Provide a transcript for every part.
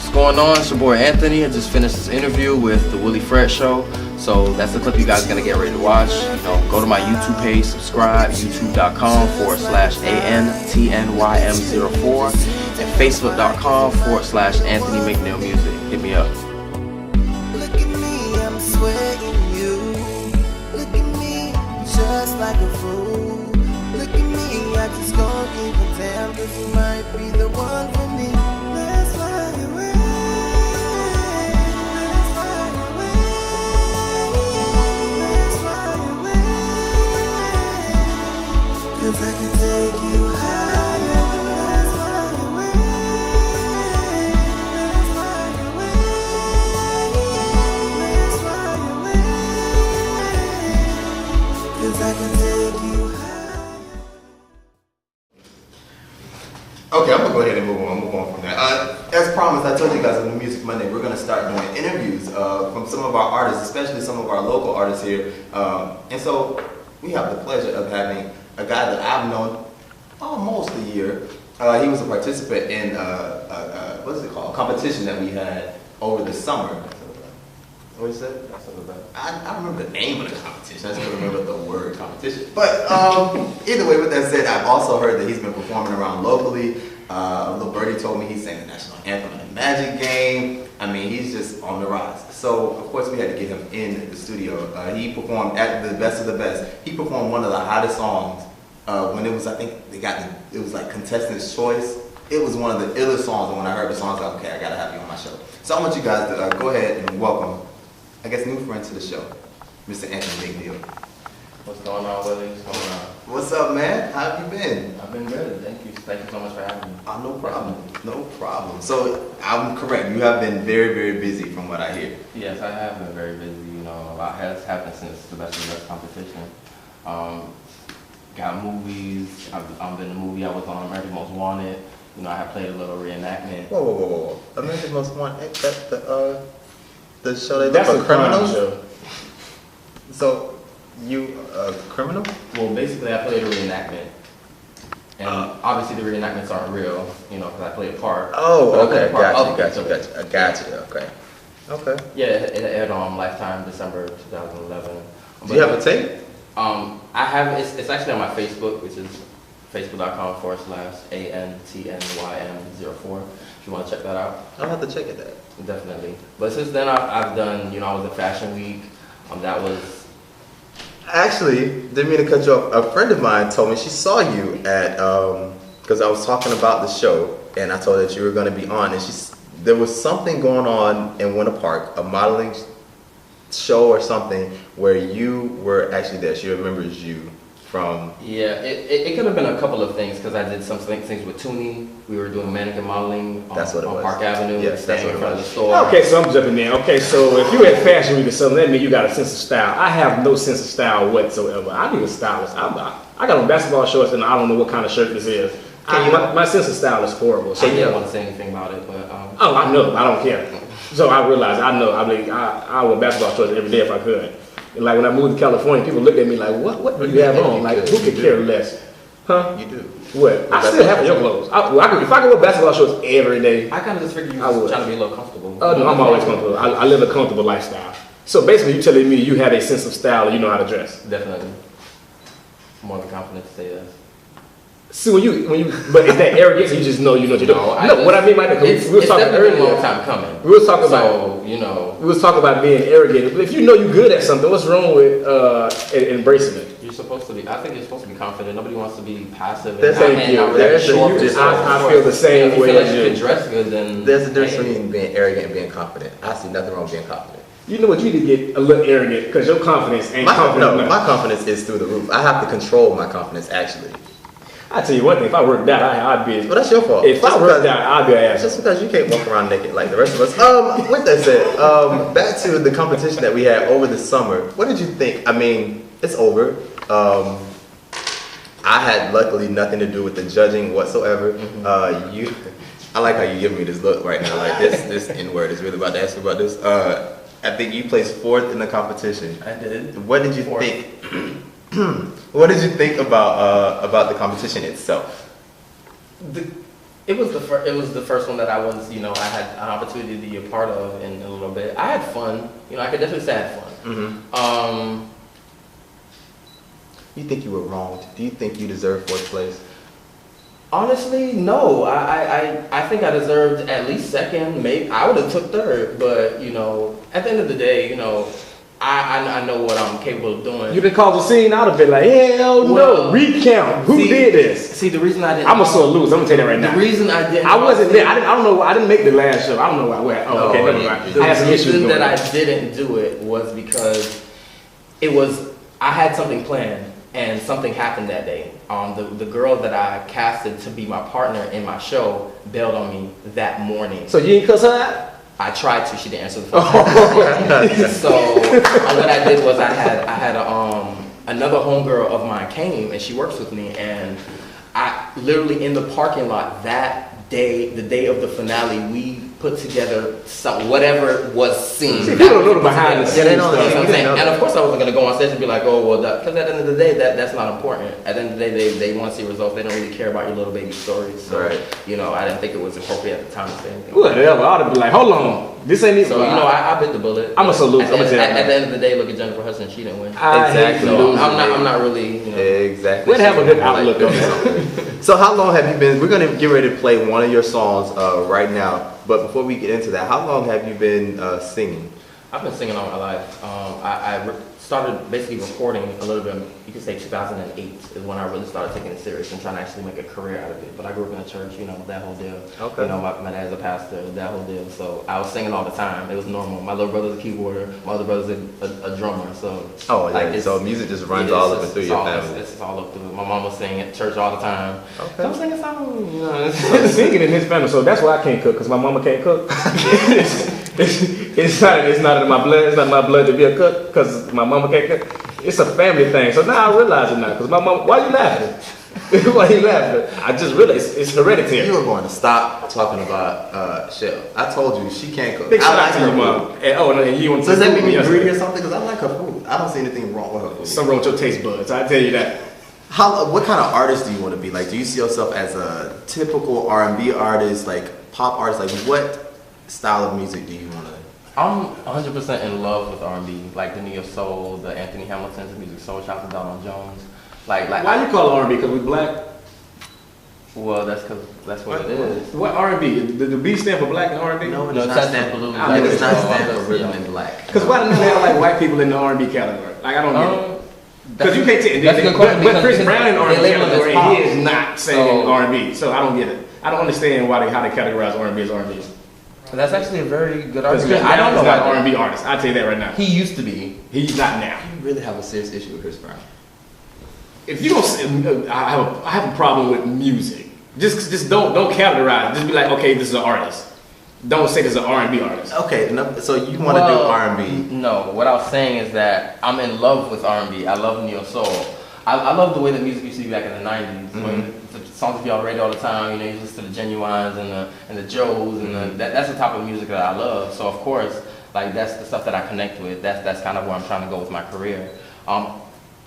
What's going on? It's your boy Anthony. I just finished this interview with the Willie Show. So that's the clip you guys are going to get ready to watch. You know, go to my YouTube page, subscribe, youtube.com/ANTNYM04 and facebook.com/Anthony McNeil Music. Hit me up. Look at me, I'm sweating you. Look at me, just like a fool. Look at me, I just don't give a damn, 'cause you might be the one for me. Let's fly away. Let's fly away. Let's fly away. 'Cause I can take you higher. Let's fly away. Let's fly away. Let's fly away. 'Cause I can take you higher. Okay, I'm gonna go ahead and move on from that. As promised, I told you guys on the Music Monday, we're gonna start doing interviews from some of our artists, especially some of our local artists here. And so we have the pleasure of having a guy that I've known almost a year. He was a participant in what is it called? A competition that we had over the summer. What is that? I remember the name of the competition. I just don't remember the word competition. But either way, with that said, I've also heard that he's been performing around locally. Little Birdie told me he sang the national anthem at the Magic game. I mean, he's just on the rise. So, of course, we had to get him in the studio. He performed at the best of the best. He performed one of the hottest songs when it was, I think, it was like Contestant's Choice. It was one of the illest songs, and when I heard the song, I was like, okay, I gotta have you on my show. So I want you guys to go ahead and welcome, I guess, new friend to the show, Mr. Anthony McNeil. What's going on, Willie? What's going on? What's up, man? How have you been? I've been good. Thank you. Thank you so much for having me. No problem. No problem. So I'm correct. You have been very, very busy from what I hear. Yes, I have been very busy. You know, a lot has happened since the Best of the Best competition. Got movies. I've been in a movie I was on, America's Most Wanted. You know, I have played a little reenactment. Whoa. America's Most Wanted, the show they That's look a for crime criminals? show. So, you a criminal? Well, basically, I played a reenactment. And obviously, the reenactments aren't real, you know, because I played a part. Oh, But I played okay. a part of Gotcha. it. I got you. Okay. Yeah, it aired on Lifetime, December 2011. Do you have a tape? I have, it's actually on my Facebook, which is facebook.com/ANTNYM04. If you want to check that out. I'll have to check it out. Definitely. But since then, I've done, you know, I was at Fashion Week. That was... Actually, didn't mean to cut you off. A friend of mine told me she saw you at, because I was talking about the show, and I told her that you were going to be on, and there was something going on in Winter Park, a modeling show or something, where you were actually there. She remembers you from... Yeah, it could have been a couple of things, because I did some things with Toonie. We were doing mannequin modeling on Park Avenue, yes, that's standing in what it front of was. the store. Okay, so I'm jumping in. Okay, so if you at Fashion Week or something, that means you got a sense of style. I have no sense of style whatsoever. I need a stylist. I got on basketball shorts and I don't know what kind of shirt this is. My sense of style is horrible. So I didn't want to say anything about it, but... Oh, I know. I don't care. So I realized, I know. I mean, I wear basketball shorts every day if I could. And like when I moved to California, people looked at me like, what do you have on? Like, who could care less? Huh? You do. What? I still have your clothes. If I could wear basketball shorts every day. I kind of just figured you were trying to be a little comfortable. Oh, no, I'm always comfortable. I live a comfortable lifestyle. So basically, you're telling me you have a sense of style and you know how to dress. Definitely. More than confident to say that. See, when you, but is that arrogance? Or you just know you know what you're doing. No, what I mean by that, we was talking earlier. A long time coming. We was talking about, you know, we was talking about being arrogant. But if you know you're good at something, what's wrong with embracing it? you're supposed to be. I think you're supposed to be confident. Nobody wants to be passive. Thank you. I feel the same way as you. If you can dress good, then There's a difference between being arrogant and being confident. I see nothing wrong with being confident. You know what? You need to get a little arrogant because your confidence ain't confident. No, my confidence is through the roof. I have to control my confidence, actually. I tell you one thing, if I worked out, I'd be. Well, that's your fault. If I worked out, I'd be an ass. Just because you can't walk around naked like the rest of us. With that said, back to the competition that we had over the summer. What did you think? I mean, it's over. I had luckily nothing to do with the judging whatsoever. I like how you give me this look right now. Like this N-word is really about to ask you about this. I think you placed 4th in the competition. I did. What did you think? What did you think about the competition itself? It was the first one that I was, you know, I had an opportunity to be a part of in a little bit. I had fun. You know, I could definitely say I had fun. You think you were wronged? Do you think you deserve fourth place? Honestly, no. I think I deserved at least second. Maybe I would have took third, but you know, at the end of the day, you know, I know what I'm capable of doing. You done caused a scene out of it, like hell no, recount. Who did this? See, the reason I didn't. I'm a sore loser. I'm gonna tell you that right now. The reason I didn't. I wasn't there. I don't know. I didn't make the last show. I don't know why. Oh, okay, never mind. The I had some issues reason going that on. I didn't do it was because I had something planned and something happened that day. The girl that I casted to be my partner in my show bailed on me that morning. So you didn't cuss her out? I tried to. She didn't answer the phone. So what I did was I had another homegirl of mine came and she works with me, and I literally in the parking lot that day, the day of the finale, we put together whatever was seen. See, people don't know the behind the scenes You know what I'm stuff. saying? And of course I wasn't going to go on stage and be like, oh, well, because at the end of the day, that's not important. At the end of the day, they want to see results. They don't really care about your little baby stories. So, you know, I didn't think it was appropriate at the time to say anything. Whatever. I ought to be like, hold on. This ain't even. So, you know, I bit the bullet. I'm a salute. At the end of the day, look at Jennifer Hudson. She didn't win. Exactly. So I'm not really, you know. Exactly. We'd have a good outlook on that. So how long have you been? We're gonna get ready to play one of your songs right now. But before we get into that, how long have you been singing? I've been singing all my life. I started basically recording a little bit, you could say 2008 is when I really started taking it serious and trying to actually make a career out of it. But I grew up in a church, you know, that whole deal. Okay. You know, my dad's a pastor, that whole deal. So I was singing all the time. It was normal. My little brother's a keyboarder, my other brother's a drummer. So so music just runs all up and through your family. It's all up through. My mom was singing at church all the time. Okay. So I'm singing songs, you know. Singing in his family, so that's why I can't cook, because my mama can't cook. It's not in my blood. It's not in my blood to be a cook, because my mama can't cook. It's a family thing. So now I realize it now, because my mama. Why you laughing? Why you laughing? I just realized it's hereditary. You were going to stop talking about Shell. I told you she can't cook. Big shout I out like to her you, mom. food. And you want to Does that make me greedy or something? Because I like her food. I don't see anything wrong with her food. Something wrong with your taste buds. I tell you that. What kind of artist do you want to be? Like, do you see yourself as a typical R&B artist, like pop artist? Like, what style of music do you want to? I'm 100% in love with R&B, like the Neo Soul, the Anthony Hamilton's music soul, shout out to Donald Jones. Like Why you call it R&B? Because we black? Well, that's what it is. What R&B? The B stand for black and R&B? No, No, it does stand for It does not stand for rhythm and black. Because why do they have like white people in the R&B category? Like, I don't get it. Because you can't take That's a good question, but Chris because Brown in they R&B label him as category, pop. he is not saying So- R&B. So I don't get it. I don't understand how they categorize R&B as R&B. That's actually a very good Because Chris argument. I Brown don't is know not why an R&B artist. I tell you that right now. he used to be. He's not now. You really have a serious issue with Chris Brown. If you don't, I have a problem with music. Just don't categorize. Just be like, okay, this is an artist. Don't say this is an R&B artist. Okay, so you want to do R&B? No, what I was saying is that I'm in love with R&B. I love Neo Soul. I love the way the music used to be back in the 90s. When the songs would be on the radio all the time, you know, you listen to the Genuines and the Joes, and that's the type of music that I love. So of course, like that's the stuff that I connect with. That's kind of where I'm trying to go with my career.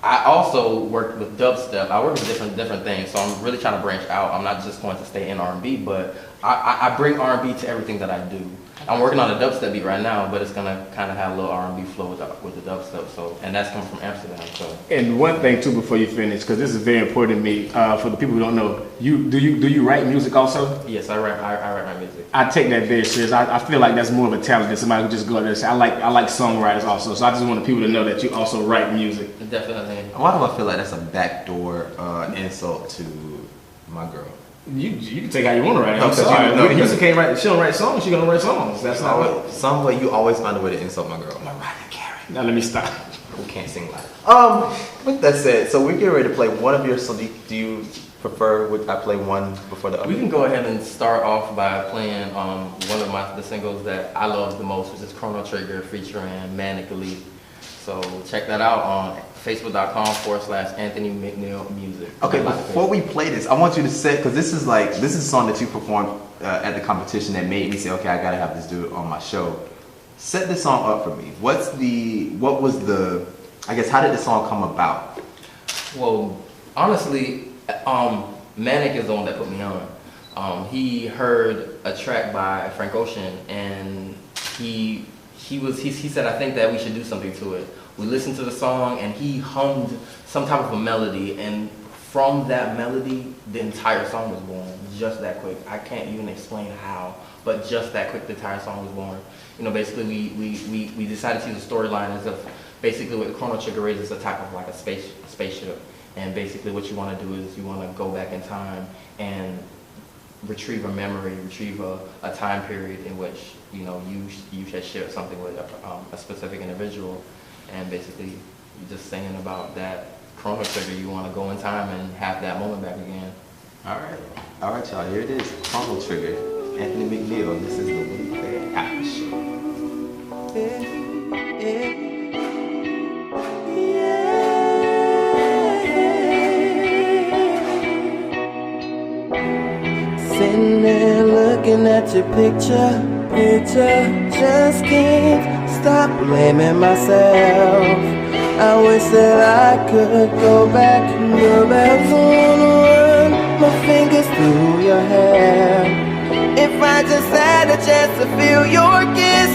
I also work with dubstep. I work with different things, so I'm really trying to branch out. I'm not just going to stay in R&B, but I bring R&B to everything that I do. I'm working on a dubstep beat right now, but it's gonna kind of have a little R&B flow with the dubstep. So, and that's coming from Amsterdam. So, And one thing too, before you finish, because this is very important to me, for the people who don't know, do you write music also? yes, I write my music. I take that very serious. I feel like that's more of a talent than somebody who just go out there and say, I like songwriters also. So I just want people to know that you also write music. Definitely. Why do I feel like that's a backdoor insult to my girl? You can take how you want to write it. I'm No, 'cause sorry. you- no, Music because- can't write. She don't write songs. She gonna write songs. That's not what. Some way you always find a way to insult my girl. Now let me stop. Who can't sing live. With that said, so we're getting ready to play one of your songs. Do you prefer would I play one before the other? We can go ahead and start off by playing one of the singles that I love the most, which is Chrono Trigger featuring Manic Elite. So check that out on facebook.com/Anthony McNeil Music. Okay, before we play this, I want you to say, because this is a song that you performed at the competition that made me say, okay, I gotta have this dude on my show. Set this song up for me. How did this song come about? Well, honestly, Manic is the one that put me on. He heard a track by Frank Ocean, and he said, I think that we should do something to it. We listened to the song, and he hummed some type of a melody, and from that melody, the entire song was born. Just that quick. I can't even explain how, but just that quick, the entire song was born. You know, basically, we decided to use a storyline as if basically what the Chrono Trigger is a type of like a spaceship, and basically what you want to do is you want to go back in time and retrieve a memory, retrieve a time period in which, you know, you had shared something with a specific individual, and basically you're just saying about that Chrono Trigger, you want to go in time and have that moment back again. All right, y'all. Here it is, Chrono Trigger. Anthony McNeil. This is the Willie After Show. Sitting there looking at your picture, just can't stop blaming myself. I wish that I could go back to run my fingers through your hair. If I just had a chance to feel your kiss,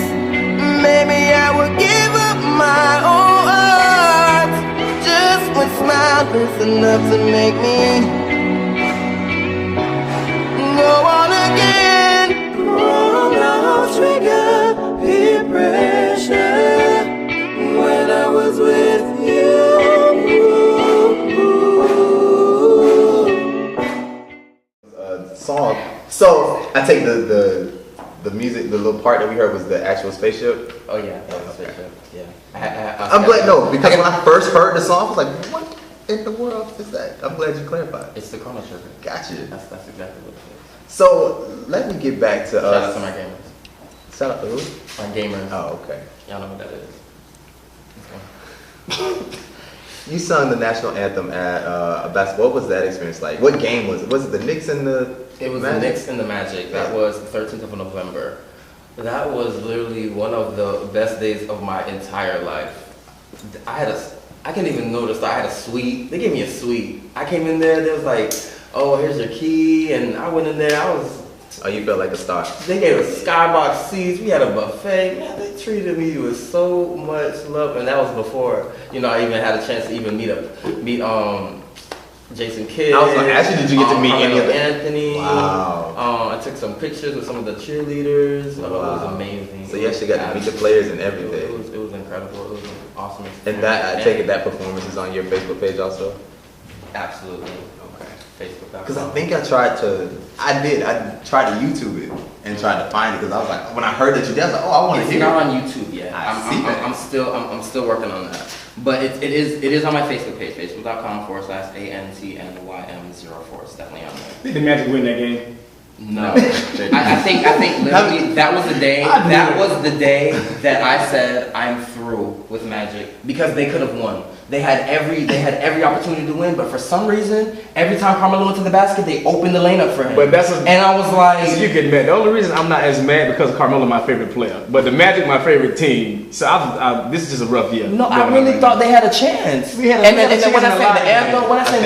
maybe I would give up my own heart. Just one smile is enough to make me go on again. Chrono Trigger, peer pressure. When I was with you. Song. So I take the music, the little part that we heard was the actual spaceship. Oh yeah, spaceship. Yeah. I'm glad because when I first heard the song, I was like, what in the world is that? I'm glad you clarified. It's the Chrono Trigger. Gotcha. That's exactly what it is. So let me get back to Shout out to my gamers. Shout out to who? My gamers. Oh, okay. Y'all know what that is. You sung the national anthem at basketball. What was that experience like? What game was it? Was it the Knicks and the It was Magic? the Knicks and the Magic. That was the 13th of November. That was literally one of the best days of my entire life. I can't even notice I had a suite. They gave me a suite. I came in there, they was like, oh, here's your key, and I went in there, Oh, you felt like a star. they gave us skybox seats, we had a buffet, man, they treated me with so much love, and that was before, you know, I even had a chance to even meet Jason Kidd. I was gonna ask you, did you get to meet any of them? Anthony. Wow. I took some pictures with some of the cheerleaders. Wow. It was amazing. So you actually got to meet the players and everything. It was incredible. It was an awesome experience. And that, I take it that performance is on your Facebook page also? Absolutely. Okay. Facebook.com. Because I think I tried to YouTube it and tried to find it because I was like, when I heard that you did, I was like, oh, I want to It's hear not it. on YouTube yet. I see that. I'm still working on that. But it is on my Facebook page, facebook.com/ANTNYM04. It's definitely on there. Did the Magic win that game? No. I think literally that was the day that I said I'm through with Magic because they could have won. They had every opportunity to win, but for some reason, every time Carmelo went to the basket, they opened the lane up for him. But and I was like, you get mad. The only reason I'm not as mad because Carmelo my favorite player, but the Magic my favorite team. So this is just a rough year. no, I really thought they had a chance. We had a and chance then when I in sang the the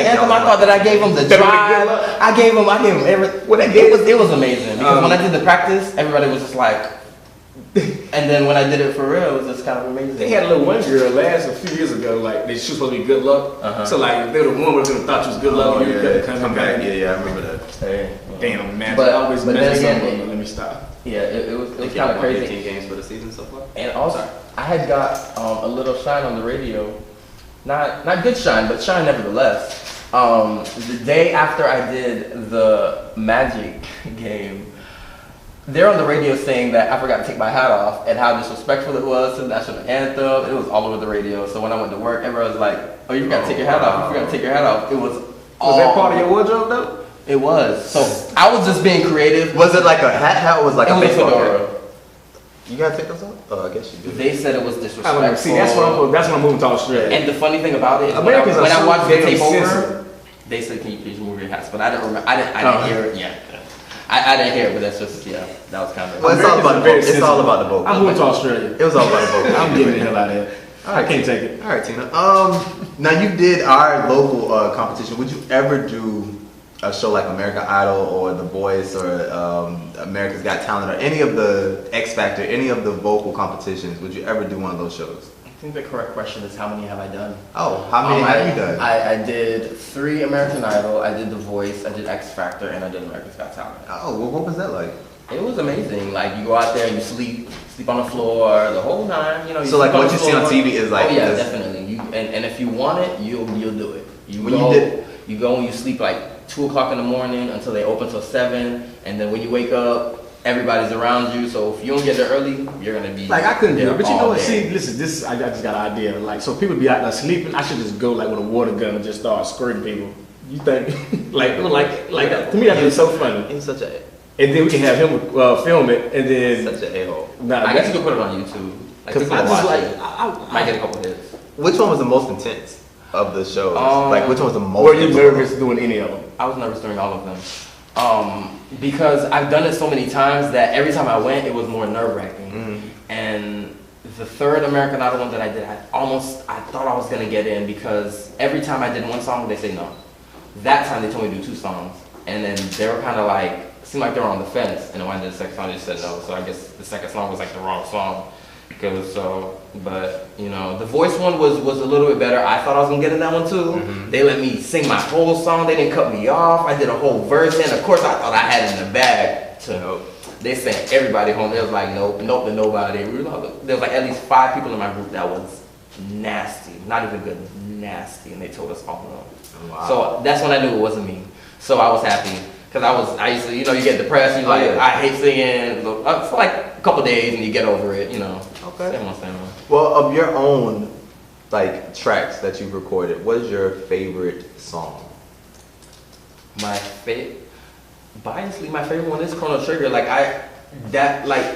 anthem, I thought that I gave them the Better than drive. good luck. I gave them every. It was amazing because when I did the practice, everybody was just like. And then when I did it for real, it was just kind of amazing. They had a little one girl a few years ago, like she was supposed to be good luck. So like if they would have won, would have thought she was good luck. Come back. Yeah, I remember that. Hey, Damn, man. But- I always but mess then up. again, Let me stop. yeah, it was kind of crazy. 15 games for the season so far. And also, I had got a little shine on the radio. Not good shine, but shine nevertheless. The day after I did the Magic game, they're on the radio saying that I forgot to take my hat off and how disrespectful it was to the national anthem. It was all over the radio. So when I went to work, everyone was like, "Oh, you forgot to take your hat off. You forgot to take your hat off." It was. Was that part of your wardrobe though? It was. So I was just being creative. Was it like a hat or was it like It a was a baseball fedora. hat? You gotta take those off? Oh, I guess you do. They said it was I disrespectful. don't know. See, that's when I'm moving to Australia. And the funny thing about it is Americans are when I so watched the damn tape over, sensitive. they said, "Can you please remove your hats?" But I didn't remember. I didn't hear it. Yeah, I didn't hear it. But that's just that was kind of. Well, it's all about the vocal. It's all about the vocal. I'm moving to Australia. It was all about the vocal. I'm getting the hell out of here. I can't take it. All right, Tina. Now you did our local competition. Would you ever do a show like American Idol or The Voice or America's Got Talent or any of the X Factor, any of the vocal competitions, would you ever do one of those shows? I think the correct question is how many have I done? Oh, how many have you done? I did 3 American Idol, I did The Voice, I did X Factor, and I did America's Got Talent. Oh, well, what was that like? It was amazing. Like, you go out there and you sleep on the floor the whole time. You know. So like what you see on TV is like. Oh yeah, this. definitely. And if you want it, you'll do it. You You go and you sleep like 2 o'clock in the morning until they open till 7, and then when you wake up, everybody's around you. So if you don't get there early, you're gonna be like I couldn't do it. But you know what? Day. See, listen, this I just got an idea. Like, so people be out there sleeping. I should just go like with a water gun and just start squirting people. You think? like to me that'd be so funny. He's such a. And then we can have him film it, and then Such an a-hole. Nah, I guess you could put it on YouTube. Like, because people I just watch like it. Might get a couple hits. Which one was the most intense of the shows? Like which one was the most? Were you nervous doing any of them? I was nervous during all of them. Because I've done it so many times that every time I went, it was more nerve-wracking. Mm-hmm. And the 3rd American Idol one that I did, I thought I was gonna get in because every time I did one song, they say no. That time they told me to do 2 songs, and then they were kind of like, seemed like they were on the fence. And then when I did the second song, they just said no. So I guess the second song was like the wrong song. But you know, the Voice one was a little bit better. I thought I was gonna get in that one too. Mm-hmm. They let me sing my whole song. They didn't cut me off. I did a whole verse, and of course I thought I had it in the bag. So they sent everybody home. They was like, nope to nobody. There was like at least 5 people in my group that was nasty, not even good, nasty, and they told us all no. Wow. So that's when I knew it wasn't me. So I was happy. Because I used to, you know, you get depressed, you're like, I hate singing, for like a couple days and you get over it, you know. Okay. Same one. Well, of your own like tracks that you've recorded, what is your favorite song? Biasly, my favorite one is Chrono Trigger.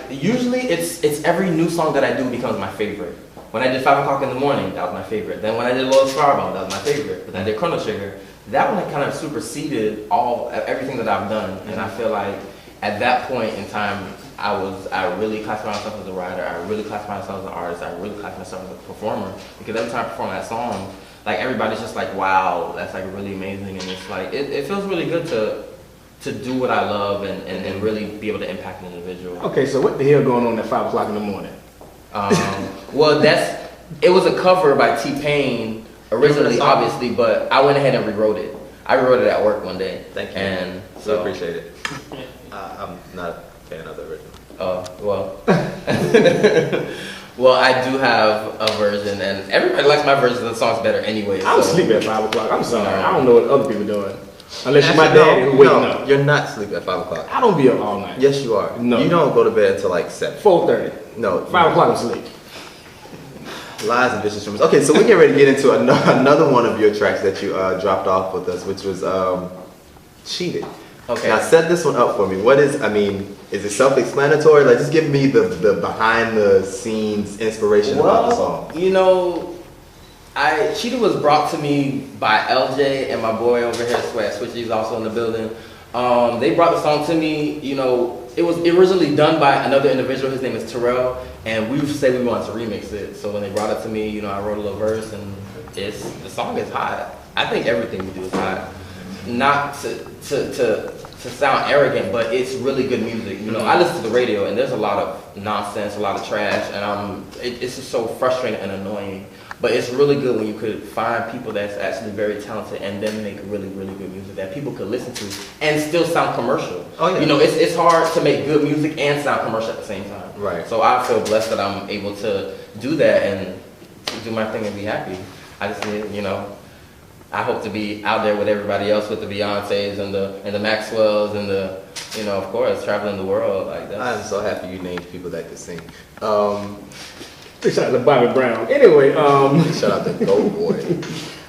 Usually it's every new song that I do becomes my favorite. When I did 5 o'clock in the morning, that was my favorite. Then when I did Lotus Fireball, that was my favorite. But then I did Chrono Trigger. That one kind of superseded everything that I've done, and I feel like at that point in time, I really classified myself as a writer. I really classified myself as an artist. I really classified myself as a performer, because every time I perform that song, like everybody's just like, wow, that's like really amazing, and it's like it feels really good to do what I love and really be able to impact an individual. Okay, so what the hell going on at 5 o'clock in the morning? Well, it was a cover by T-Pain. Originally, obviously, but I went ahead and rewrote it. I rewrote it at work one day. Thank you. And so appreciate it. I'm not a fan of the original. Oh, well. Well, I do have a version, and everybody likes my version of the songs better anyway. I was sleeping at 5 o'clock. I'm sorry. I don't know what other people doing. Unless you're my daddy who waking up. You're not sleeping at 5 o'clock. I don't be up all night. Yes, you are. No. You don't go to bed until like 7. 4:30. No. 5 o'clock I'm asleep. Lies and vicious rumors. Okay, so we get ready to get into another one of your tracks that you dropped off with us, which was Cheated. Okay. Now set this one up for me. Is it self-explanatory? Like, just give me the behind the scenes inspiration about the song. You know, Cheated was brought to me by LJ and my boy over here, Switchy's also in the building. They brought the song to me, you know. It was originally done by another individual. His name is Terrell, and we said we wanted to remix it. So when they brought it to me, you know, I wrote a little verse, and the song is hot. I think everything we do is hot. Not to sound arrogant, but it's really good music. You know, I listen to the radio, and there's a lot of nonsense, a lot of trash, and it's just so frustrating and annoying. But it's really good when you could find people that's actually very talented and then make really, really good music that people could listen to and still sound commercial. Oh, yeah. You know, it's hard to make good music and sound commercial at the same time. Right. So I feel blessed that I'm able to do that and to do my thing and be happy. I just need, you know, I hope to be out there with everybody else, with the Beyoncés and the Maxwells and the, you know, of course, traveling the world like that. I'm so happy you named people that could sing. Shout out to Bobby Brown. Anyway, shout out to Gold Boy.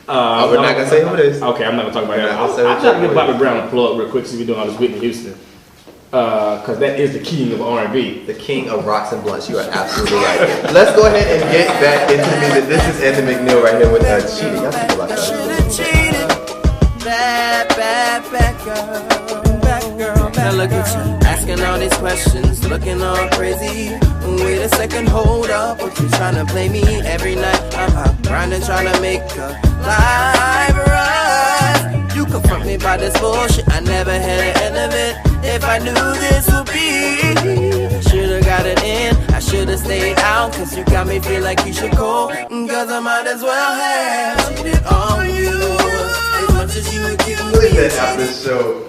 We're not gonna say who it is. Okay, I'm not gonna talk about that. I'll try to give Bobby Brown a plug real quick since we're doing all this Whitney Houston. Because that is the king of R&B. The king of rocks and blunts. You are absolutely right. Let's go ahead and get back into the music. This is Anthony McNeil right here with Cheated. Y'all think about that. Bad girl. Now look at you, asking all these questions, looking all crazy. Wait a second, hold up, what you trying to play me every night? I'm out grinding, trying to make a life right. You confront me by this bullshit. I never had an end of it. If I knew this would be, I should've got it in. I should've stayed out, cause you got me feel like you should go. Cause I might as well have cheated on you as much as you accuse me. Look at that after the show.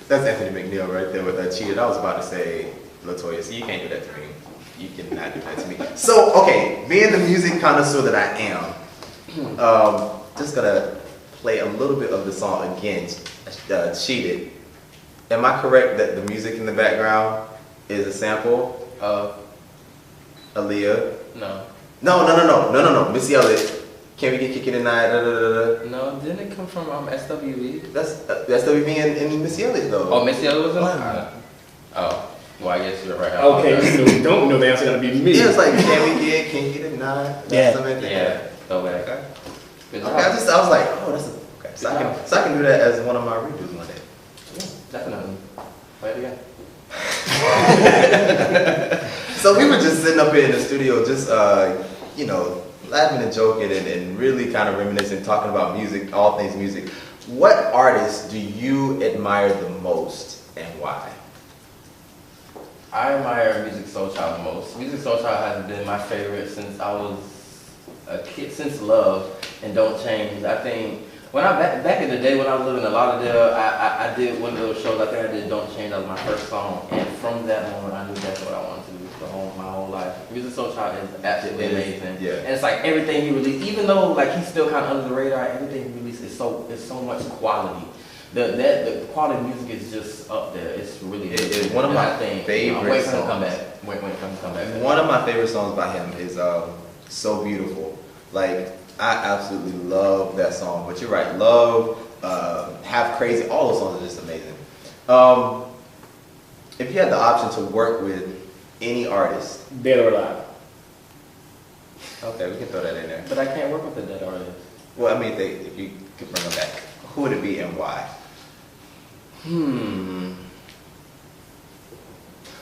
That's Anthony McNeil right there with that cheated. I was about to say, Latoya, see, you can't do that to me. You cannot do that to me. So, okay, being the music connoisseur that I am, just gonna play a little bit of the song again, Cheated. Am I correct that the music in the background is a sample of Aaliyah? No. No. Missy Elliott. Can we get kicking tonight? No, didn't it come from SWV? That's SWV and Missy Elliott though. Oh, Missy Elliott was in it? Oh, well, I guess you're right. Okay, you don't know the answer gonna be me. Yeah, it's like, can we get kinky tonight? Yeah. Yeah. Oh, wait. Okay. Good job. Okay, I was like, oh, that's okay. So I can do that as one of my redos one day. Yeah, definitely. Play it again. So we were just sitting up here in the studio, just you know, laughing and joking and really kind of reminiscing, talking about music, all things music. What artists do you admire the most and why? I admire Music Soul Child the most. Music Soul Child has been my favorite since I was a kid, since Love and Don't Change. I think when back in the day when I was living in Lauderdale, I did one of those shows. I think I did Don't Change. That was my first song, and from that moment I knew that's what I wanted to do my whole life. Music Soul Child is absolutely amazing. Yeah. And it's like everything he released, even though like he's still kind of under the radar, everything he released is so much quality. The quality of music is just up there. It's really good. It's one of my favorite wait for him songs. to come back. Wait for him to come back. One of my favorite songs by him is So Beautiful. Like, I absolutely love that song. But you're right, Love, Have Crazy, all those songs are just amazing. If you had the option to work with any artist, Dead or alive. okay, we can throw that in there. But I can't work with a dead artist. Well, I mean, if you could bring them back, who would it be and why?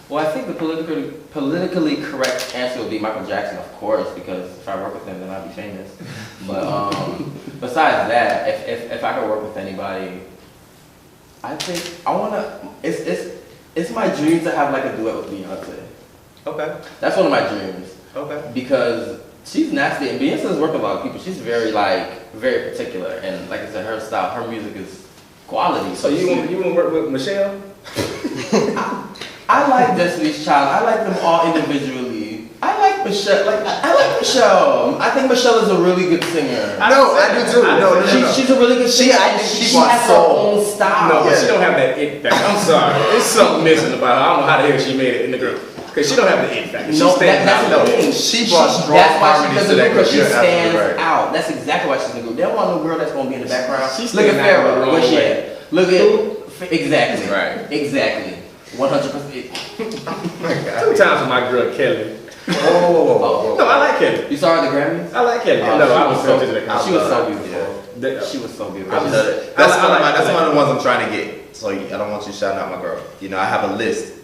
Well, I think the politically correct answer would be Michael Jackson, of course, because if I work with him, then I'd be famous. But besides that, if I could work with anybody, I think I wanna. It's my dream to have like a duet with Beyonce. Okay. That's one of my dreams. Okay. Because she's nasty, and Beyonce's worked with a lot of people. She's very particular, and like I said, her style, her music is quality. So you want to work with Michelle? I like Destiny's Child. I like them all individually. I like Michelle. I like Michelle. I think Michelle is a really good singer. I do too. No. She's a really good singer. She has her own style. No, but she don't have that it factor. I'm sorry. There's something missing about her. I don't know how the hell she made it in the group. Because she don't have the it factor. That's the thing. She brought strong That's why she harmonies does to that group. She stands out. That's exactly why she's in the group. They don't want no girl that's going to be in the background. Look at Farrah. Where's she at? Look at... Exactly. Right. Exactly. 100%. Two times for my girl Kelly. Whoa. No, I like Kelly. You saw her at the Grammys? I like Kelly. Oh, no, I was so that. She was so beautiful. Yeah. She was so beautiful. That's one of the ones I'm trying to get. So I don't want you shouting out my girl. You know, I have a list.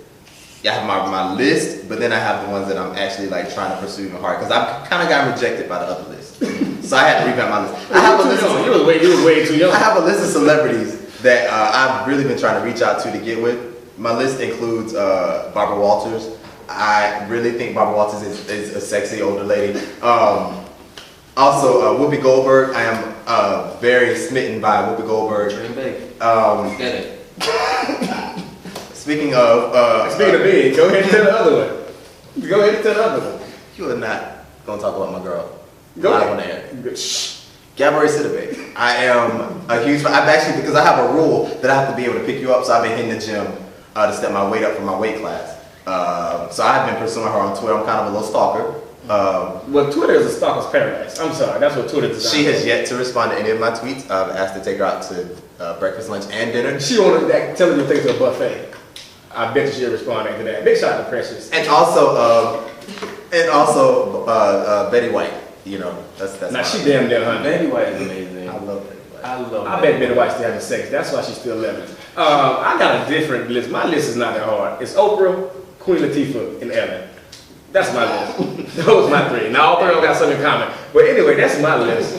I have my list, but then I have the ones that I'm actually like trying to pursue even hard because I've kind of got rejected by the other list. So I had to revamp my list. I have a list. You was way too young. I have a list of celebrities that I've really been trying to reach out to get with. My list includes Barbara Walters. I really think Barbara Walters is a sexy older lady. Also, Whoopi Goldberg. I am very smitten by Whoopi Goldberg. Dream big. Get it. Speaking of big, go ahead and tell the other one. Go ahead and tell the other one. You are not gonna talk about my girl. Go live ahead. on air. Gabourey Sidibe. I am a huge fan. I've actually, because I have a rule that I have to be able to pick you up, so I've been hitting the gym to step my weight up for my weight class. So I've been pursuing her on Twitter. I'm kind of a little stalker. Well, Twitter is a stalker's paradise. I'm sorry, that's what Twitter designed. She has yet to respond to any of my tweets. I've asked to take her out to breakfast, lunch, and dinner. She wanted to tell you to take her to a buffet. I bet you she'll respond after that. Big shout out to Precious. And also Betty White. You know, that's now she damn near 100. Betty White is amazing. I love Betty White. I bet Betty White's still having sex. That's why she's still living. I got a different list. My list is not that hard. It's Oprah, Queen Latifah, and Ellen. That's my list. Those my 3. Now all 3 of them got something in common. But anyway, that's my list.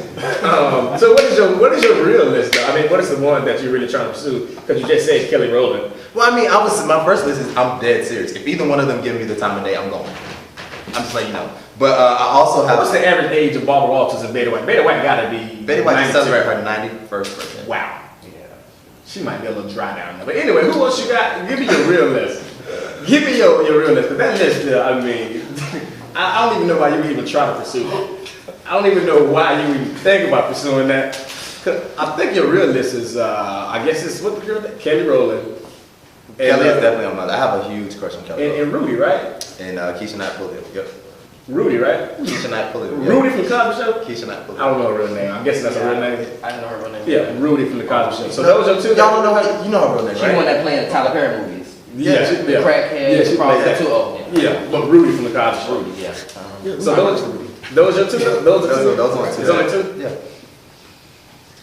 So what is your real list though? I mean, what is the one that you're really trying to pursue? Because you just said Kelly Rowland. Well, I mean, my first list is I'm dead serious. If either one of them give me the time of day, I'm going. I'm just letting you know. But I also have. What's the average age of Barbara Walters and Betty White? Betty White gotta be. Betty White just celebrated her 91st birthday. Wow. Yeah. She might be a little dry down there. But anyway, who else you got? Give me your real list. Give me your real list. But that list, I mean, I don't even know why you even try to pursue it. I don't even know why you even think about pursuing that. I think your real list is, I guess it's what the girl name? Kelly Rowland. Kelly is definitely on my list. I have a huge crush on Kelly. And Rudy, right? And Keisha Knight Pulley. Yep. Rudy, right? Keisha Knight Pulley. Yep. Rudy from the Cosby Show? Keisha Knight Pulley. I don't know her real name. I'm guessing that's her real name. I didn't know her real name. Yeah, Rudy from the Cosby Show. So those are 2. Y'all don't know her. You know her real name, She right? the one that played in Tyler Perry movies. Yeah, she, The crackhead, she probably played the that. 2 Yeah, but Rudy from the Cosby Show. Rudy, yeah. So those are 2? Those are 2? Those are 2. It's only 2? Yeah.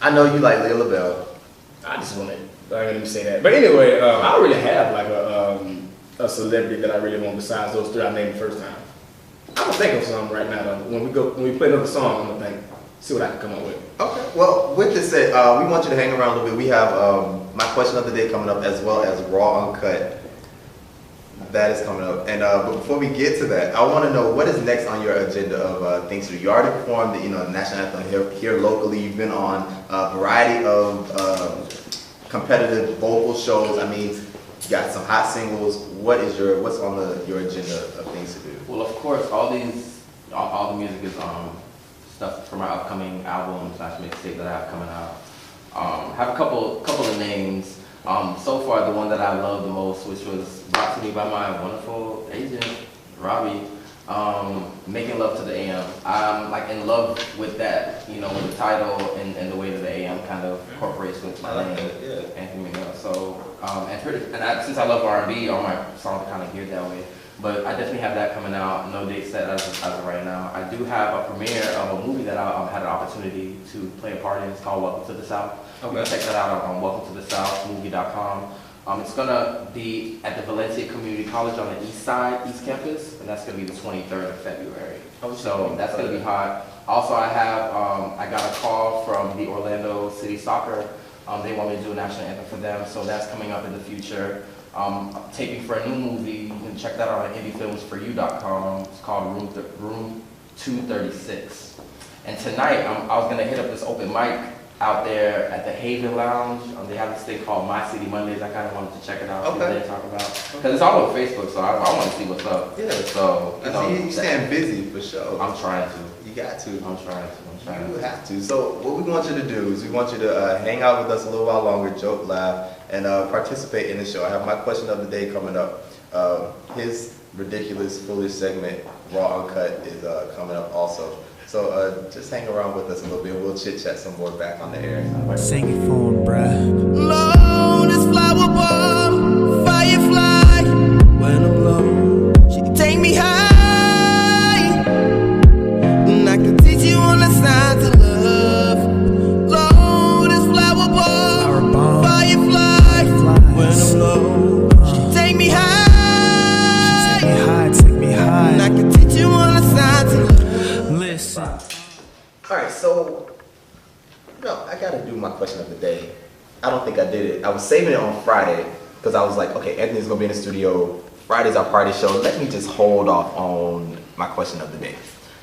I know you like Leah LaBelle. I just want to, let me say that. But anyway, I don't really have like a celebrity that I really want besides those 3 I named the first time. I'm gonna think of some right now though. When we play another song, I'm gonna see what I can come up with. Okay. Well, with this said, we want you to hang around a little bit. We have my question of the day coming up, as well as Raw Uncut. That is coming up. And but before we get to that, I want to know what is next on your agenda of things to do. You already performed the national anthem here locally. You've been on a variety of competitive vocal shows. I mean, you got some hot singles. What's on your agenda of things to do? Well, of course, all the music is stuff from my upcoming album / mixtape that I have coming out. Have a couple of names. So far, the one that I love the most, which was brought to me by my wonderful agent, Robbie, Making Love to the AM. I'm like in love with that, with the title and the way that the AM kind of incorporates with my name, Anthony McNeil. So, since I love R&B, all my songs are kind of geared that way. But I definitely have that coming out. No date set as of right now. I do have a premiere of a movie that I had an opportunity to play a part in. It's called Welcome to the South. Okay. You can check that out on welcometothe.southmovie.com. It's gonna be at the Valencia Community College on the east side, East Campus, and that's gonna be the 23rd of February. So that's gonna be hot. Also, I got a call from the Orlando City Soccer. They want me to do a national anthem for them, so that's coming up in the future. I'm taping for a new movie. You can check that out on indiefilmsforyou.com. It's called Room 236. And tonight, I was gonna hit up this open mic out there at the Haven Lounge. They have this thing called My City Mondays. I kind of wanted to check it out, see what they talk about. Because it's all over Facebook, so I want to see what's up. Yeah. So, you staying busy for sure. I'm trying to. You got to. I'm trying to. You have to. So what we want you to do is we want you to hang out with us a little while longer, joke, laugh, and participate in the show. I have my question of the day coming up. His ridiculous, foolish segment, Raw Uncut, is coming up also. So just hang around with us a little bit. We'll chit-chat some more back on the air. Sing it for him, bruh. Low, this flower bomb, firefly. When I'm low, she take me high. And I can teach you on the signs of love. Low, this flower bomb, firefly. When I'm low, she take me high. She take me high, take me high. And I can teach you on the signs of love. Listen. All right, so I gotta do my question of the day. I don't think I did it. I was saving it on Friday because I was like, okay, Anthony's gonna be in the studio. Friday's our party show. Let me just hold off on my question of the day.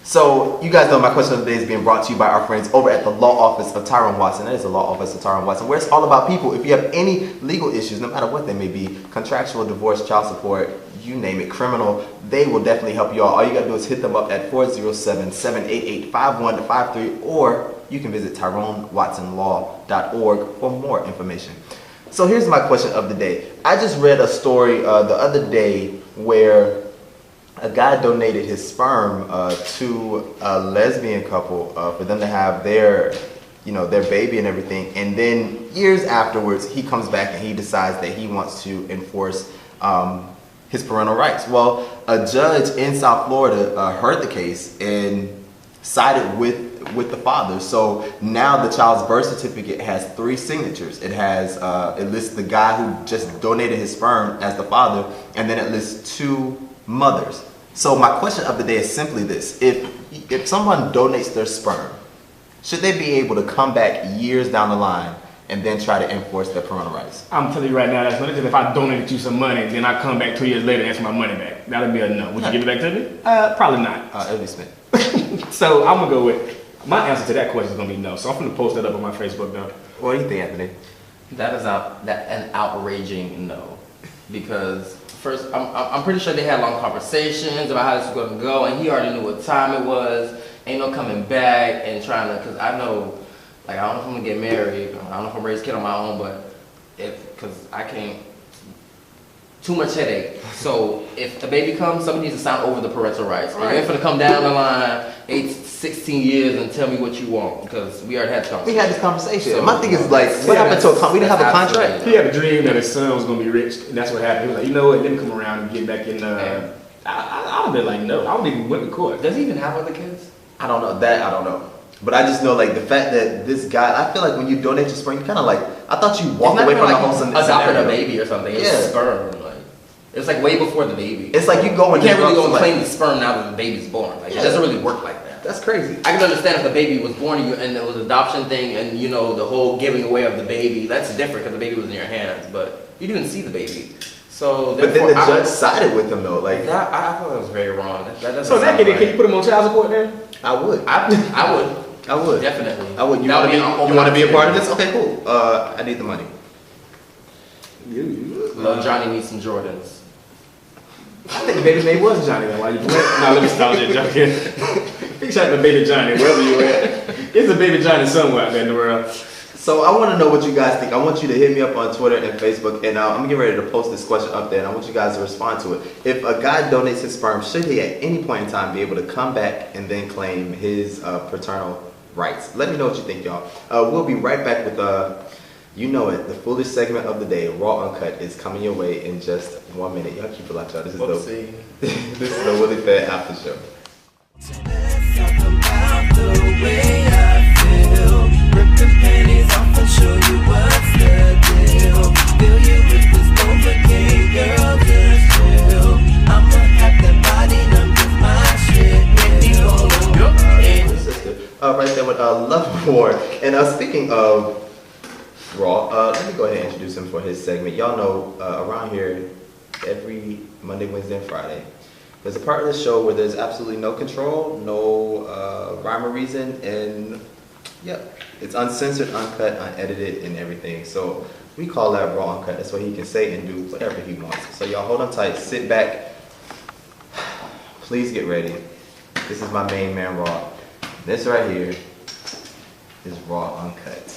So you guys know my question of the day is being brought to you by our friends over at the Law Office of Tyrone Watson. That is the Law Office of Tyrone Watson, where it's all about people. If you have any legal issues, no matter what they may be, contractual, divorce, child support, you name it, criminal, they will definitely help you out. All you gotta do is hit them up at 407-788-5153, or you can visit TyroneWatsonLaw.org for more information. So here's my question of the day. I just read a story the other day where a guy donated his sperm to a lesbian couple for them to have their baby and everything. And then years afterwards, he comes back and he decides that he wants to enforce his parental rights. Well, a judge in South Florida heard the case and sided with the father. So now the child's birth certificate has 3 signatures. It has it lists the guy who just donated his sperm as the father, and then it lists 2 mothers. So my question of the day is simply this: if someone donates their sperm, should they be able to come back years down the line and then try to enforce their parental rights? I'm telling you right now, that's not just if I donated you some money, then I come back 2 years later and ask my money back. That'd be a no. Would you give it back to me? Probably not. It'll be spent. So I'm gonna go with my answer to that question is gonna be no. So I'm gonna post that up on my Facebook though. What do you think, Anthony? That is an outraging no, because first I'm pretty sure they had long conversations about how this was gonna go, and he already knew what time it was. Ain't no coming back and trying to, cause I know, like I don't know if I'm gonna get married, I don't know if I'm gonna raise a kid on my own, but cause I can't. Too much headache. So if the baby comes, somebody needs to sign over the parental rights. Right. You're gonna come down the line 16 years and tell me what you want, because we already had this conversation. We had this conversation. So, my thing is like, what happened to we didn't have a contract? He had a dream that his son was gonna be rich, and that's what happened. He was like, you know what? Let me come around and get back in. I'd have been like, no. I wouldn't even went to court. Does he even have other kids? I don't know. I don't know. But I just know, like, the fact that this guy, I feel like when you donate your sperm, you kind of like, I thought you walked away from the whole scenario. Adopted a baby or something. It's sperm. It's like way before the baby. It's like you go and you can't really go and claim the sperm now that the baby's born. Like it doesn't really work like that. That's crazy. I can understand if the baby was born and it was an adoption thing, and you know the whole giving away of the baby. That's different because the baby was in your hands, but you didn't see the baby. So, but then the judge sided with him though. Like that, I thought that was very wrong. So in that case, can you put him on child support then? I would. I would. I would. Definitely. I would. You want to be a part of this? Okay, cool. I need the money. Lil Johnny needs some Jordans. I think the baby's name was Johnny. Then why you playing? No, let me stop you, joking. Big shout out to Baby Johnny, wherever you at. It's a Baby Johnny somewhere out there in the world. So I want to know what you guys think. I want you to hit me up on Twitter and Facebook, and I'm gonna get ready to post this question up there, and I want you guys to respond to it. If a guy donates his sperm, should he at any point in time be able to come back and then claim his paternal rights? Let me know what you think, y'all. We'll be right back with you know it, the foolish segment of the day, Raw Uncut, is coming your way in just 1 minute. Y'all keep it locked, y'all. This is this is the Willie Fed After Show. Let's talk about the way I feel. Rip the panties off and show you what's the deal. Fill you with this Novocaine, girl, just chill. I'ma have that body numb, 'cause my shit really go. Right there with Love War. And speaking of Raw, let me go ahead and introduce him for his segment. Y'all know around here every Monday, Wednesday, and Friday there's a part of the show where there's absolutely no control, no rhyme or reason, and it's uncensored, uncut, unedited, and everything. So we call that Raw Uncut. That's where he can say and do whatever he wants. So y'all hold on tight, sit back, please get ready. This is my main man, Raw. This right here is Raw Uncut.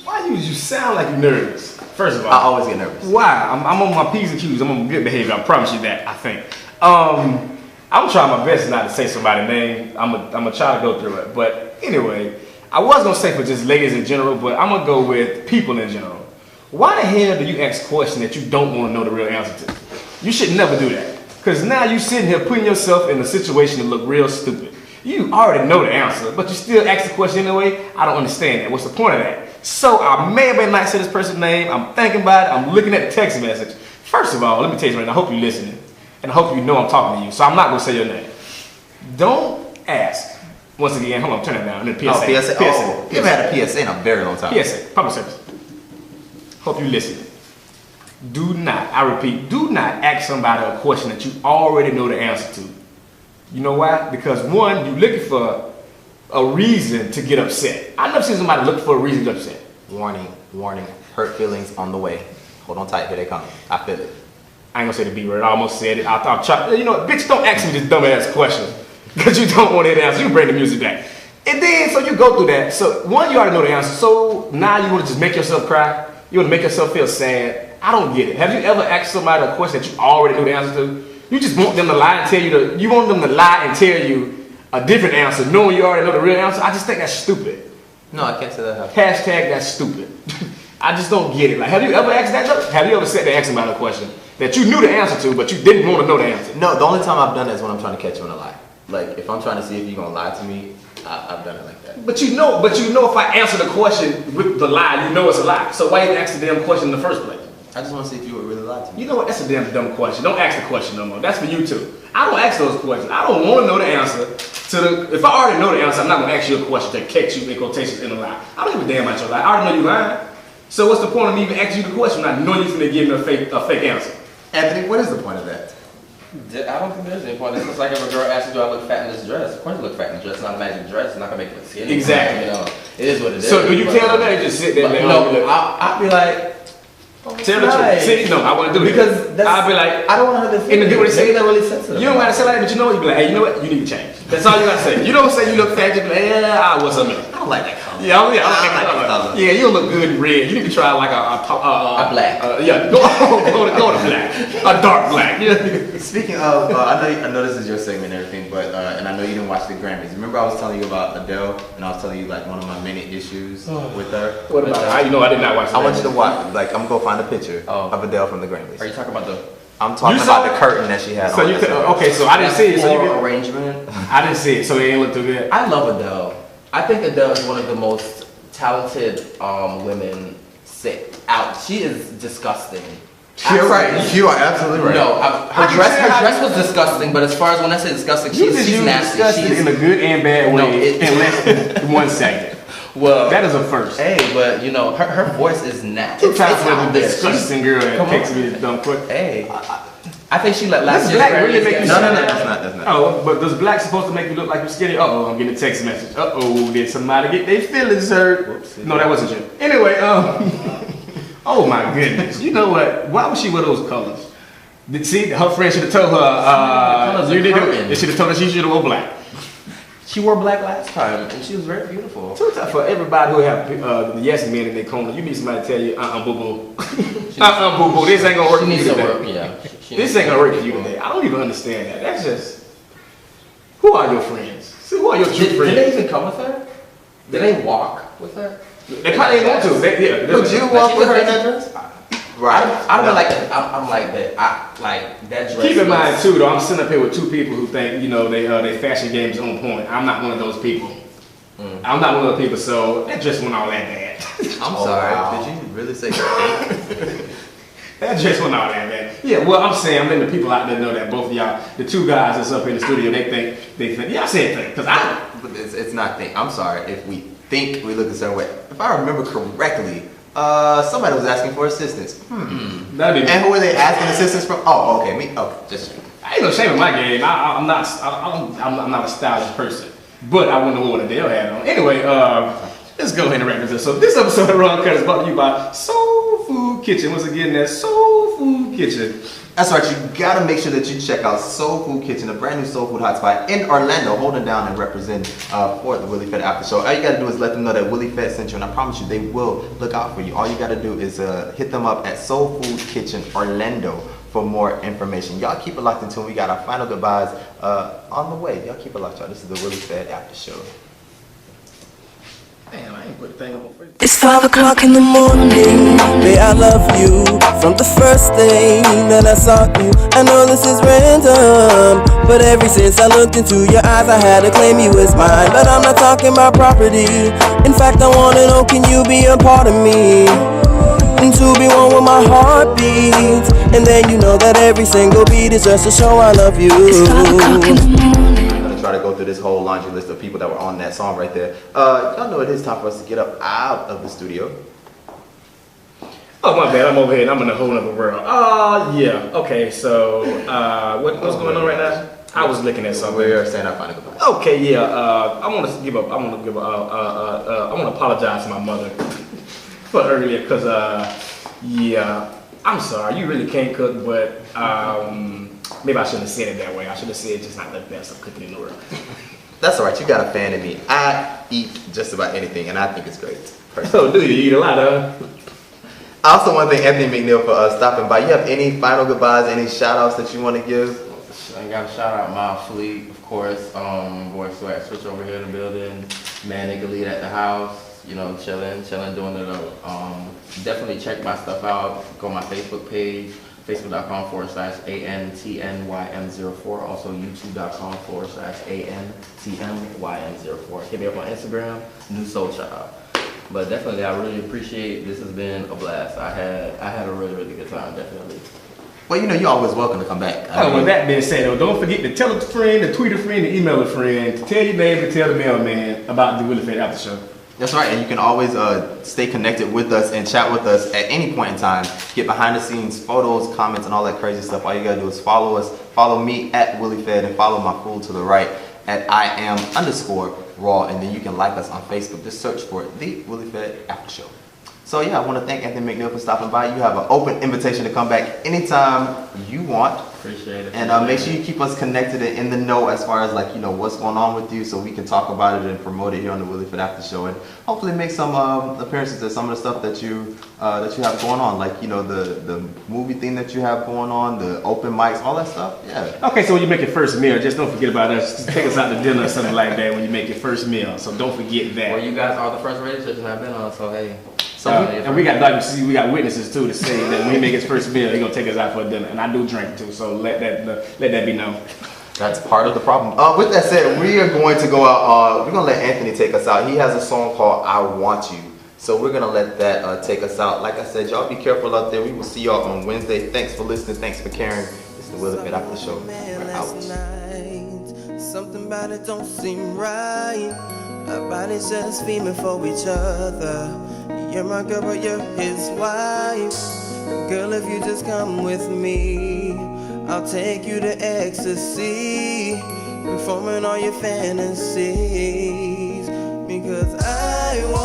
Why you sound like you're nervous? First of all, I always get nervous. Why? I'm on my P's and Q's. I'm on good behavior. I promise you that. I think. I'm trying my best not to say somebody's name. I'm gonna try to go through it. But anyway, I was gonna say for just ladies in general, but I'm gonna go with people in general. Why the hell do you ask questions that you don't want to know the real answer to? You should never do that. Because now you sitting here putting yourself in a situation to look real stupid. You already know the answer, but you still ask the question anyway. I don't understand that. What's the point of that? So I may or may not say this person's name. I'm thinking about it. I'm looking at the text message. First of all, let me tell you something. I hope you're listening. And I hope you know I'm talking to you. So I'm not going to say your name. Don't ask. Once again, hold on, turn it down. And then PSA. Oh, PSA. Oh, you haven't had a PSA in a very long time. PSA, public service. Hope you listen. Do not, I repeat, do not ask somebody a question that you already know the answer to. You know why? Because one, you're looking for a reason to get upset. I've never seen somebody look for a reason to get upset. Warning, warning, hurt feelings on the way. Hold on tight, here they come. I feel it. I ain't gonna say the B word, I almost said it. I'll try, you know, bitch, don't ask me this dumbass question. Because you don't want to answer, you bring the music back. And then, so you go through that. So one, you already know the answer. So now you want to just make yourself cry? You want to make yourself feel sad? I don't get it. Have you ever asked somebody a question that you already know the answer to? You just want them to lie and tell you you want them to lie and tell you a different answer, knowing you already know the real answer. I just think that's stupid. No, I can't say that. Hashtag that's stupid. I just don't get it. Like, have you ever asked that? Have you ever sat there and asked somebody a question that you knew the answer to, but you didn't want to know the answer? No, the only time I've done that is when I'm trying to catch you in a lie. Like, if I'm trying to see if you're gonna lie to me, I've done it like that. But you know if I answer the question with the lie, you know it's a lie. So why even ask the damn question in the first place? I just want to see if you would really lie to me. You know what? That's a damn dumb question. Don't ask the question no more. That's for you two. I don't ask those questions. I don't want to know the answer to the. If I already know the answer, I'm not gonna ask you a question that catch you in quotations in a lie. I don't give a damn about your lie. I already know you lying. So what's the point of me even asking you the question? I know you're gonna give me a fake answer. Anthony, what is the point of that? I don't think there's any point. It's just like if a girl asks you, do I look fat in this dress? Of course you look fat in the dress. It's not a magic dress. It's not going to make it look skinny. Exactly. You know, it is what it is. So do you tell her that or just sit there and I'll be like, tell the truth. See, no, I want to do it. Because I'll be like, I don't want her to feel in the good way to say that really sensitive. You don't got to say like that, but you know what? You be like, hey, you know what? You need to change. That's all you got to say. You don't say you look fat, just be like, yeah, what's up, man? I don't like that color. Yeah, I like that color. Yeah, you don't look good in red. You need to try like a black. Yeah, go to black. A dark black. Yeah. Speaking of, I know this is your segment and everything, but and I know you didn't watch the Grammys. Remember I was telling you about Adele, and I was telling you like one of my many issues with her. What about her? You know I did not watch the I want you to watch. Like I'm gonna go find a picture of Adele from the Grammys. Are you talking about the? I'm talking about the curtain that she had so on. You okay, so I didn't see it. So you arrangement. I didn't see it, so it ain't look too good. I love Adele. I think Adele is one of the most talented women out. She is disgusting. You're right. You are absolutely right. No, her dress was disgusting. But as far as when I say disgusting, she's nasty. She's in a good and bad way in less than 1 second. Well, that is a first. Hey, but you know, her voice is nasty. It's time for the disgusting girl that takes me to dumb quick. Hey, I think she let last year's black really make you No, that's not. Oh, but does black supposed to make you look like you're skinny? Uh-oh, I'm getting a text message. Uh-oh, did somebody get their feelings hurt? Whoopsie. No, that wasn't you. Anyway, oh my goodness. You know what? Why would she wear those colors? See, her friend should have told her, you did do it. They should have told her she should have worn black. She wore black last time, and she was very beautiful. Too tough for everybody who have the yes men in their corner. You need somebody to tell you, boo boo. Boo boo, this ain't gonna work for you today. Yeah. This ain't gonna work for you today. I don't even understand that. That's just, who are your friends? See, who are your true friends? Did they even come with her? Did they walk with her? They probably didn't want to. Would you walk with her in that dress? Right. I don't like that. I'm like that. I like that dress. Keep in mind too, though, I'm sitting up here with two people who think, you know, they fashion game is on point. I'm not one of those people. I'm not one of those people, so that dress went all that bad. I'm sorry. Wow. Did you really say that? That dress went all that bad. Yeah, well, I'm saying, I'm letting the people out there know that both of y'all, the two guys that's up in the studio, they think, yeah, I said think, because But it's not think. I'm sorry if we think we look a certain way. If I remember correctly, somebody was asking for assistance. That'd be and who were they asking assistance from? Oh, okay, me. Okay, just. I ain't no shame in my game. I'm not a stylish person, but I wouldn't know what Adele had on. Anyway, let's go ahead and wrap this up. So this episode of Run Cut is brought to you by Soul Food Kitchen. Once again, that's Soul Food Kitchen. That's right, you gotta make sure that you check out Soul Food Kitchen, a brand new soul food hotspot in Orlando, holding down and representing for the Willie Fed After Show. All you gotta do is let them know that Willie Fed sent you, and I promise you, they will look out for you. All you gotta do is hit them up at Soul Food Kitchen Orlando for more information. Y'all keep it locked until we got our final goodbyes on the way. Y'all keep it locked, y'all. This is the Willie Fed After Show. Damn, I ain't put the thing on my face. It's 5 o'clock in the morning, babe, I love you. From the first thing that I saw you, I know this is random, but ever since I looked into your eyes, I had to claim you as mine. But I'm not talking about property. In fact, I wanna know, can you be a part of me? And to be one with my heartbeat, and then you know that every single beat is just to show I love you. It's 5 o'clock in the morning. Try to go through this whole laundry list of people that were on that song right there. Y'all know it is time for us to get up out of the studio. Oh, my bad. I'm over here and I'm in a whole other world. Yeah. Okay, so what's going on right now? I was looking at something. We're saying our final goodbye. Okay, yeah. I want to apologize to my mother for earlier because yeah, I'm sorry. You really can't cook, but maybe I shouldn't have said it that way. I should have said just not the best of cooking in the world. That's all right. You got a fan in me. I eat just about anything, and I think it's great. So, do you eat a lot, huh? I also want to thank Anthony McNeil for stopping by. You have any final goodbyes, any shout-outs that you want to give? I got to shout out my fleet, of course. Boy Swag Switch over here in the building. Manic Elite at the house. You know, chilling, doing it up. Definitely check my stuff out. Go on my Facebook page. Facebook.com/ANTNYM04. Also YouTube.com/ANTNYM04. Hit me up on Instagram, New Soul Child. But definitely, I really appreciate. This has been a blast. I had a really good time. Definitely. Well, you know, you're always welcome to come back. With that being said, though, don't forget to tell a friend, to tweet a friend, to email a friend, to tell your neighbor, to tell the mailman about the Willie Fed After Show. That's right, and you can always stay connected with us and chat with us at any point in time. Get behind the scenes photos, comments, and all that crazy stuff. All you gotta do is follow us. Follow me at Willie Fed and follow my fool to the right at IAM_raw. And then you can like us on Facebook. Just search for the Willie Fed After Show. So yeah, I want to thank Anthony McNeil for stopping by. You have an open invitation to come back anytime you want. Appreciate it. And make sure you keep us connected and in the know as far as like, you know, what's going on with you so we can talk about it and promote it here on the Willie Fed After Show and hopefully make some appearances at some of the stuff that you have going on, like, you know, the movie thing that you have going on, the open mics, all that stuff. Yeah. Okay, so when you make your first meal, just don't forget about us. Just take us out to dinner or something like that when you make your first meal. So don't forget that. Well, you guys are the first radio station I've been on, so hey. And we got witnesses too to say that when he make his first meal, he's gonna take us out for dinner. And I do drink too, so let that be known. That's part of the problem. With that said, we are going to go out. We're gonna let Anthony take us out. He has a song called "I Want You," so we're gonna let that take us out. Like I said, y'all be careful out there. We will see y'all on Wednesday. Thanks for listening. Thanks for caring. It's the Willie Fed After Show. We're out. Something about it don't seem right. Our bodies just feeling for each other. You're my girl, but you're his wife. Girl, if you just come with me, I'll take you to ecstasy, performing all your fantasies. Because I want